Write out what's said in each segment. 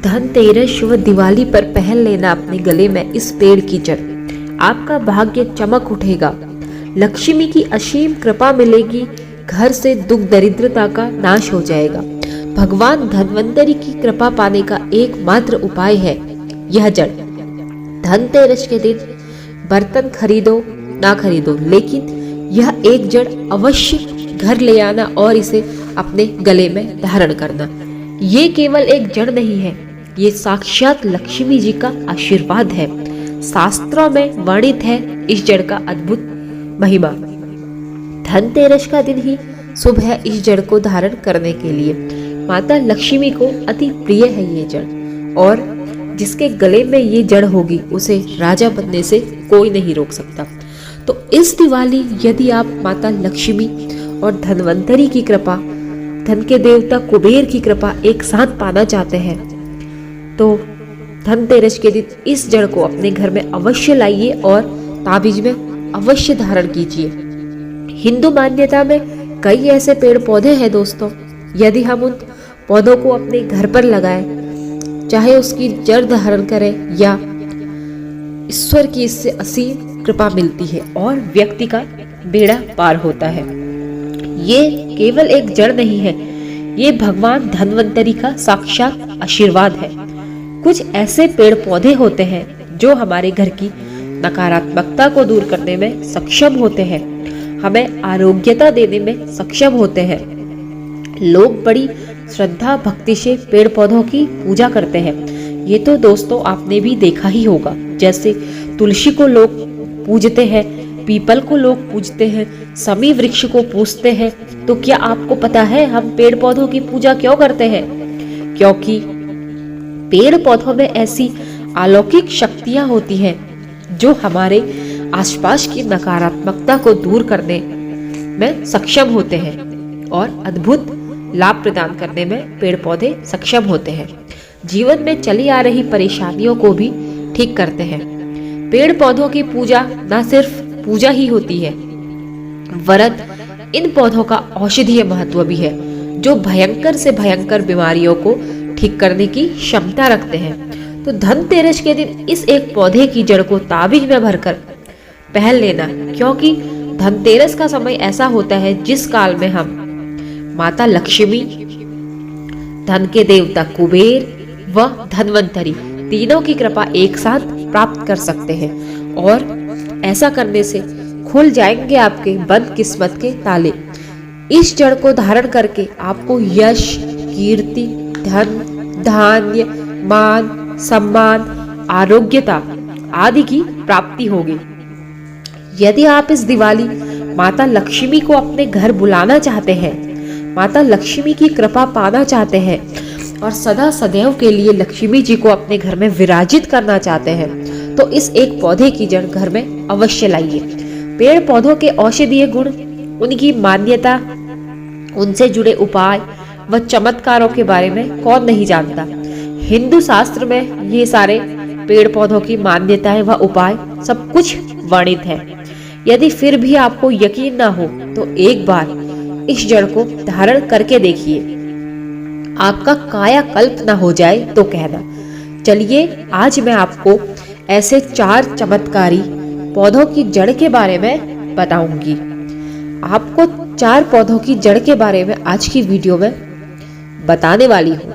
धनतेरस शुभ दिवाली पर पहन लेना अपने गले में इस पेड़ की जड़। आपका भाग्य चमक उठेगा, लक्ष्मी की असीम कृपा मिलेगी, घर से दुख दरिद्रता का नाश हो जाएगा। भगवान धन्वंतरी की कृपा पाने का एकमात्र उपाय है यह जड़। धनतेरस के दिन बर्तन खरीदो ना खरीदो, लेकिन यह एक जड़ अवश्य घर ले आना और इसे अपने गले में धारण करना। ये केवल एक जड़ नहीं है, ये साक्षात लक्ष्मी जी का आशीर्वाद है। शास्त्रों में वर्णित है इस जड़ का अद्भुत महिमा। धनतेरस का दिन ही शुभ है इस जड़ को धारण करने के लिए। माता लक्ष्मी को अति प्रिय है ये जड़, और जिसके गले में ये जड़ होगी उसे राजा बनने से कोई नहीं रोक सकता। तो इस दिवाली यदि आप माता लक्ष्मी और धन्वंतरी की कृपा, धन के देवता कुबेर की कृपा एक साथ पाना चाहते हैं, तो धनतेरस के दिन इस जड़ को अपने घर में अवश्य लाइए और ताबीज में अवश्य धारण कीजिए। हिंदू मान्यता में कई ऐसे पेड़ पौधे हैं दोस्तों, यदि हम उन पौधों को अपने घर पर लगाएं, चाहे उसकी जड़ धारण करें, या ईश्वर की इससे असीम कृपा मिलती है और व्यक्ति का बेड़ा पार होता है। ये केवल एक जड़ नहीं है, ये भगवान धन्वंतरी का साक्षात आशीर्वाद है। कुछ ऐसे पेड़ पौधे होते हैं जो हमारे घर की नकारात्मकता को दूर करने में सक्षम होते हैं, हमें आरोग्यता देने में सक्षम होते हैं। लोग बड़ी श्रद्धा भक्ति से पेड़ पौधों की पूजा करते हैं। ये तो दोस्तों आपने भी देखा ही होगा, जैसे तुलसी को लोग पूजते हैं, पीपल को लोग पूजते हैं, समी वृक्ष को पूजते हैं। तो क्या आपको पता है हम पेड़ पौधों की पूजा क्यों करते हैं? क्योंकि पेड़ पौधों में ऐसी अलौकिक शक्तियां होती हैं जो हमारे आसपास की नकारात्मकता को दूर करने में सक्षम होते हैं और अद्भुत लाभ प्रदान करने में पेड़ पौधे सक्षम होते हैं। जीवन में चली आ रही परेशानियों को भी ठीक करते हैं। पेड़ पौधों की पूजा न सिर्फ पूजा ही होती है, वरन इन पौधों का औषधीय महत्व भी है, जो भयंकर से भयंकर बीमारियों को ठीक करने की क्षमता रखते हैं। तो धनतेरस के दिन इस एक पौधे की जड़ को ताबीज में भरकर पहन लेना, क्योंकि धनतेरस का समय ऐसा होता है जिस काल में हम माता लक्ष्मी, धन के देवता कुबेर व धन्वंतरी तीनों की कृपा एक साथ प्राप्त कर सकते हैं, और ऐसा करने से खुल जाएंगे आपके बंद किस्मत के ताले। इस जड़ को धारण करके आपको यश, कीर्ति, धन, धान्य, मान, सम्मान, आरोग्यता आदि की प्राप्ति होगी। यदि आप इस दिवाली माता लक्ष्मी को अपने घर बुलाना चाहते हैं, माता लक्ष्मी की कृपा पाना चाहते हैं और सदा सदैव के लिए लक्ष्मी जी को अपने घर में विराजित करना चाहते हैं, तो इस एक पौधे की जड़ घर में अवश्य लाइए। पेड़ पौधों के औषधीय गुण, उनकी मान्यता, उनसे जुड़े उपाय व चमत्कारों के बारे में कौन नहीं जानता। हिंदू शास्त्र में ये सारे पेड़ पौधों की मान्यताएं व उपाय सब कुछ वर्णित है। यदि फिर भी आपको यकीन ना हो तो एक बार इस जड़ को धारण करके देखिए, आपका कायाकल्प ना हो जाए तो कहना। चलिए आज मैं आपको ऐसे 4 चमत्कारी पौधों की जड़ के बारे में बताऊंगी। आपको 4 पौधों की जड़ के बारे में आज की वीडियो में बताने वाली हूँ।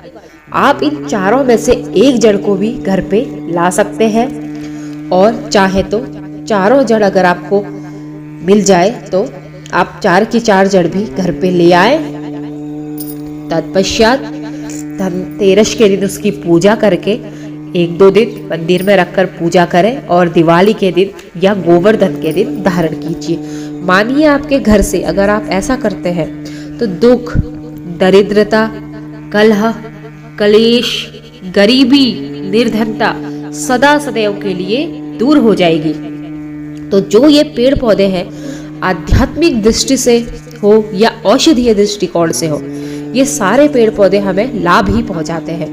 आप इन चारों में से एक जड़ को भी घर पे ला सकते हैं, और चाहे तो चारों जड़ अगर आपको मिल जाए तो आप 4 की 4 जड़ भी घर पे ले आए। तत्पश्चात धनतेरस के दिन उसकी पूजा करके 1-2 दिन मंदिर में रखकर पूजा करें, और दिवाली के दिन या गोवर्धन के दिन धारण कीजिए। मानिए आपके घर से अगर आप ऐसा करते हैं तो दुख, दरिद्रता, कलह, कलेश, गरीबी, निर्धनता सदा सदैव के लिए दूर हो जाएगी। तो जो ये पेड़ पौधे हैं, आध्यात्मिक दृष्टि से हो या औषधीय दृष्टिकोण से हो, ये सारे पेड़ पौधे हमें लाभ ही पहुंचाते हैं।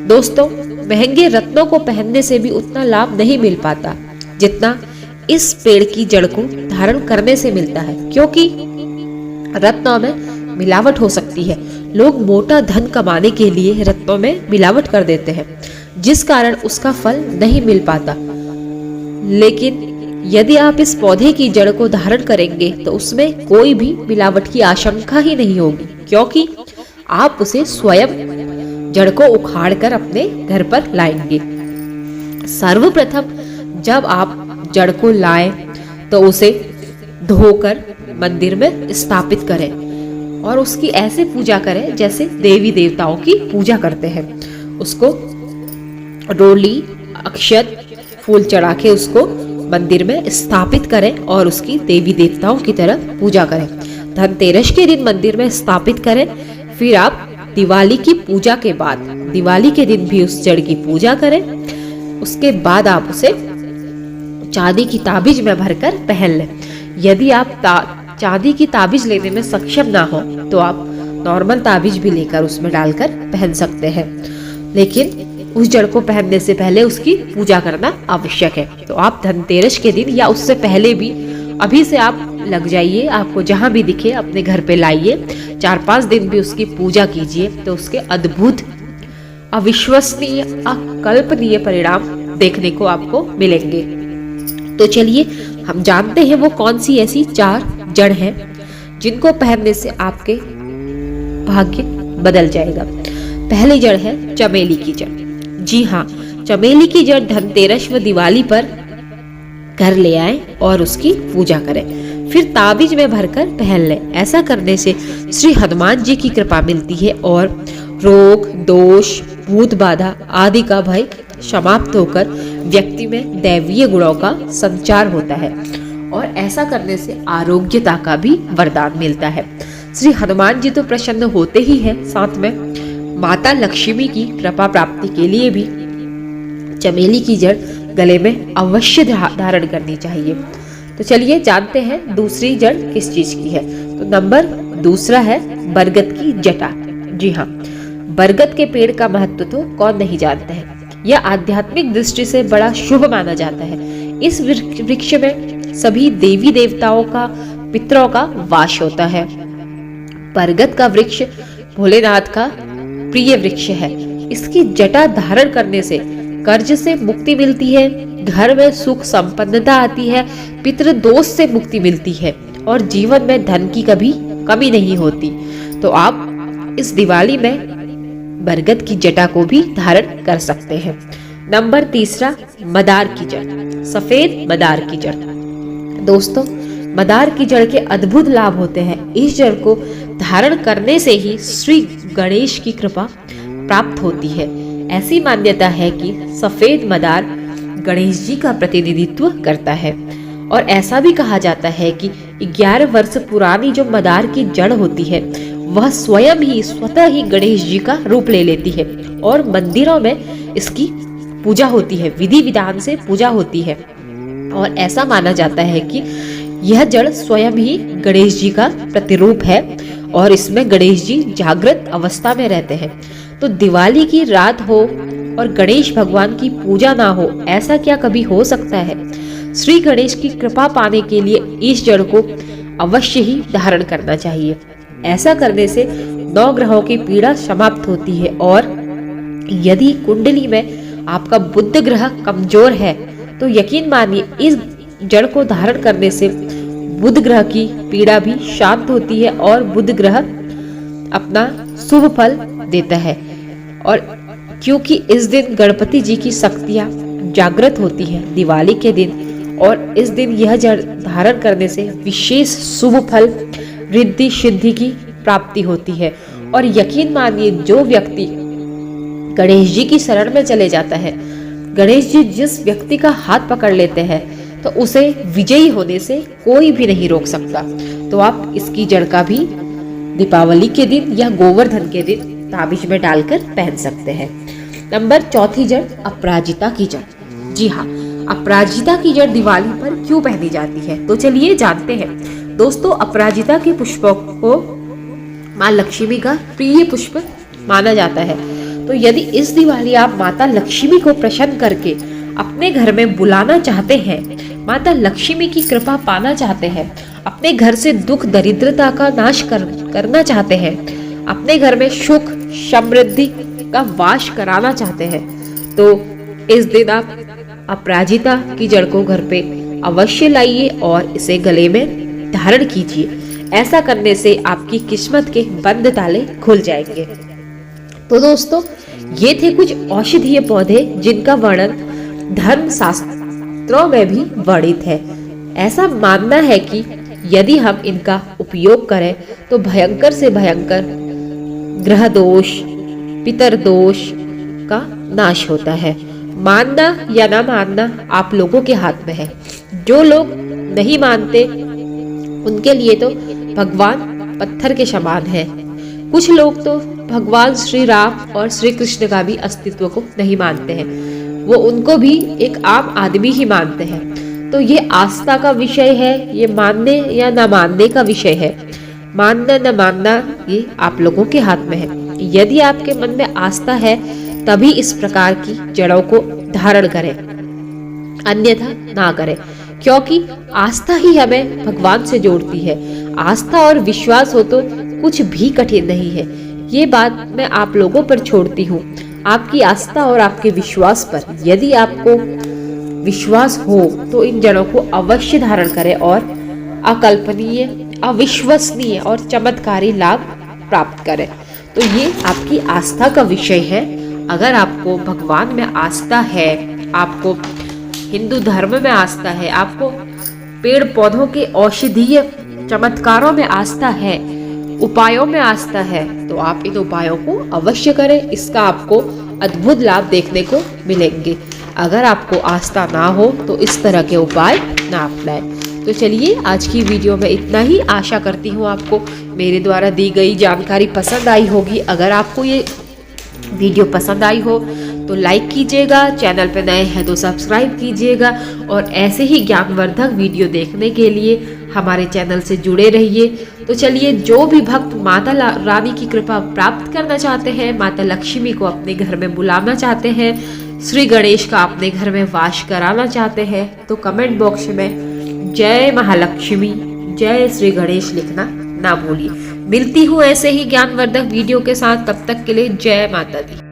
दोस्तों, महंगे रत्नों को पहनने से भी उतना लाभ नहीं मिल पाता जितना इस पेड़ की जड़ को धारण करने से मिलता है, क्योंकि रत्नों में मिलावट हो सकती है। लोग मोटा धन कमाने के लिए रत्नों में मिलावट कर देते हैं, जिस कारण उसका फल नहीं मिल पाता। लेकिन यदि आप इस पौधे की जड़ को धारण करेंगे तो उसमें कोई भी मिलावट की आशंका ही नहीं होगी, क्योंकि आप उसे स्वयं जड़ को उखाड़कर अपने घर पर लाएंगे। सर्वप्रथम जब आप जड़ को लाएं तो उसे धोकर मंदिर में स्थापित करें और उसकी ऐसे पूजा करें जैसे देवी देवताओं की पूजा करते हैं। उसको रोली, अक्षत, फूल चढ़ा के उसको मंदिर में स्थापित करें और उसकी देवी देवताओं की तरह पूजा करें। धनतेरस के दिन मंदिर में स्थापित करें। फिर आप दिवाली की पूजा के बाद दिवाली के दिन भी उस जड़ की पूजा करें। उसके बाद आप उसे चांदी की ताबीज में भरकर पहन लें। यदि आप चांदी की ताबीज लेने में सक्षम ना हो तो आप नॉर्मल ताबीज भी लेकर उसमें डालकर पहन सकते हैं, लेकिन उस जड़ को पहनने से पहले उसकी पूजा करना आवश्यक है। तो आप धनतेरस के दिन या उससे पहले भी अभी से आप लग जाइए, आपको जहां भी दिखे अपने घर पे लाइए, 4-5 दिन भी उसकी पूजा कीजिए तो उसके अद्भुत, अविश्वसनीय, अकल्पनीय परिणाम देखने को आपको मिलेंगे। तो चलिए हम जानते हैं वो कौन सी ऐसी 4 जड़ हैं जिनको पहनने से आपके भाग्य बदल जाएगा। पहली जड़ है चमेली की जड़। जी हाँ, चमेली की जड़ धनतेरस व दिवाली पर घर ले आए और उसकी पूजा करें, फिर ताबीज में भरकर पहन लें। ऐसा करने से श्री हनुमान जी की कृपा मिलती है और रोग, दोष, भूत बाधा आदि का भय समाप्त होकर व्यक्ति में दैवीय गुणों का संचार होता है और ऐसा करने से आरोग्यता का भी वरदान मिलता है। श्री हनुमान जी तो प्रसन्न होते ही हैं, साथ में माता लक्ष्मी की कृपा प्राप्ति के लिए भी चमेली की जड़ गले में अवश्य धारण करनी चाहिए। तो चलिए जानते हैं दूसरी जड़ किस चीज की है। तो नंबर दूसरा है बरगद की जटा। जी हाँ, बरगद के पेड़ का महत्व तो कौन नहीं जानता है। यह आध्यात्मिक दृष्टि से बड़ा शुभ माना जाता है। इस वृक्ष में सभी देवी देवताओं का, पितरों का वास होता है। बरगद का वृक्ष भोलेनाथ का प्रिय वृक्ष है। इसकी जटा धारण करने से कर्ज से मुक्ति मिलती है, घर में सुख संपन्नता आती है, पितृ दोष से मुक्ति मिलती है और जीवन में धन की कभी कमी नहीं होती। तो आप इस दिवाली में बरगद की जटा को भी धारण कर सकते हैं। नंबर तीसरा मदार की जड़, सफेद मदार की जड़। दोस्तों, मदार की जड़ के अद्भुत लाभ होते हैं। इस जड़ को धारण करने से ही श्री गणेश की कृपा प्राप्त होती है। ऐसी मान्यता है कि सफेद मदार गणेश जी का प्रतिनिधित्व करता है और ऐसा भी कहा जाता है कि 11 वर्ष पुरानी जो मदार की जड़ होती है वह स्वतः ही गणेश जी का रूप ले लेती है और मंदिरों में इसकी पूजा होती है, विधि विधान से पूजा होती है और ऐसा माना जाता है कि यह जड़ स्वयं ही गणेश जी का प्रतिरूप है और इसमें गणेश जी जागृत अवस्था में रहते हैं। तो दिवाली की रात हो और गणेश भगवान की पूजा ना हो, ऐसा क्या कभी हो सकता है। श्री गणेश की कृपा पाने के लिए इस जड़ को अवश्य ही धारण करना चाहिए। ऐसा करने से 9 ग्रहों की पीड़ा समाप्त होती है और यदि कुंडली में आपका बुध ग्रह कमजोर है तो यकीन मानिए इस जड़ को धारण करने से बुध ग्रह की पीड़ा भी शांत होती है और बुध ग्रह अपना शुभ फल देता है। और क्योंकि इस दिन गणपति जी की शक्तियां जागृत होती हैं दिवाली के दिन, और इस दिन यह जड़ धारण करने से विशेष शुभ फल, रिद्धि सिद्धि की प्राप्ति होती है। और यकीन मानिए जो व्यक्ति गणेश जी की शरण में चले जाता है, गणेश जी जिस व्यक्ति का हाथ पकड़ लेते हैं तो उसे विजयी होने से कोई भी नहीं रोक सकता। तो आप इसकी जड़ का भी दीपावली के दिन या गोवर्धन के दिन ताबीज में डालकर पहन सकते हैं। नंबर चौथी जड़ अपराजिता की जड़। जी हाँ, अपराजिता की जड़ दिवाली पर क्यों पहनी जाती है, तो चलिए जानते हैं। दोस्तों, अपराजिता के पुष्पों को माँ लक्ष्मी का प्रिय पुष्प माना जाता है। तो यदि इस दिवाली आप माता लक्ष्मी को प्रसन्न करके अपने घर में बुलाना चाहते हैं, माता लक्ष्मी की कृपा पाना चाहते हैं, अपने घर से दुख दरिद्रता का नाश करना चाहते हैं अपने घर में सुख समृद्धि का वास कराना चाहते हैं तो इस दिन आप अपराजिता की जड़ को घर पे अवश्य लाइए और इसे गले में धारण कीजिए। ऐसा करने से आपकी किस्मत के बंद ताले खुल जाएंगे। तो दोस्तों, ये थे कुछ औषधीय पौधे जिनका वर्णन धर्म शास्त्रों में भी वर्णित है। ऐसा मानना है कि यदि हम इनका उपयोग करें तो भयंकर से भयंकर ग्रह दोष, पितर दोष का नाश होता है। मानना या ना मानना आप लोगों के हाथ में है। जो लोग नहीं मानते उनके लिए तो भगवान पत्थर के समान है। कुछ लोग तो भगवान श्री राम और श्री कृष्ण का भी अस्तित्व को नहीं मानते हैं, वो उनको भी एक आम आदमी ही मानते हैं। तो ये आस्था का विषय है, ये मानने या ना मानने का विषय है। मानना न मानना ये आप लोगों के हाथ में है। यदि आपके मन में आस्था है तभी इस प्रकार की जड़ों को धारण करें, अन्यथा ना करें, क्योंकि आस्था ही हमें भगवान से जोड़ती है। आस्था और विश्वास हो तो कुछ भी कठिन नहीं है। ये बात मैं आप लोगों पर छोड़ती हूँ, आपकी आस्था और आपके विश्वास पर। यदि आपको विश्वास हो तो इन जड़ों को अवश्य धारण करें और अकल्पनीय, अविश्वसनीय और चमत्कारी लाभ प्राप्त करें। तो ये आपकी आस्था का विषय है। अगर आपको भगवान में आस्था है, आपको हिंदू धर्म में आस्था है, आपको पेड़ पौधों के औषधीय चमत्कारों में आस्था है, उपायों में आस्था है, तो आप इन उपायों को अवश्य करें। इसका आपको अद्भुत लाभ देखने को मिलेंगे। अगर आपको आस्था ना हो तो इस तरह के उपाय ना अपनाएं। तो चलिए, आज की वीडियो में इतना ही। आशा करती हूँ आपको मेरे द्वारा दी गई जानकारी पसंद आई होगी। अगर आपको ये वीडियो पसंद आई हो तो लाइक कीजिएगा, चैनल पर नए हैं तो सब्सक्राइब कीजिएगा और ऐसे ही ज्ञानवर्धक वीडियो देखने के लिए हमारे चैनल से जुड़े रहिए। तो चलिए, जो भी भक्त माता रानी की कृपा प्राप्त करना चाहते हैं, माता लक्ष्मी को अपने घर में बुलाना चाहते हैं, श्री गणेश का अपने घर में वास कराना चाहते हैं, तो कमेंट बॉक्स में जय महालक्ष्मी, जय श्री गणेश लिखना ना भूलिए। मिलती हूँ ऐसे ही ज्ञानवर्धक वीडियो के साथ। तब तक के लिए जय माता दी।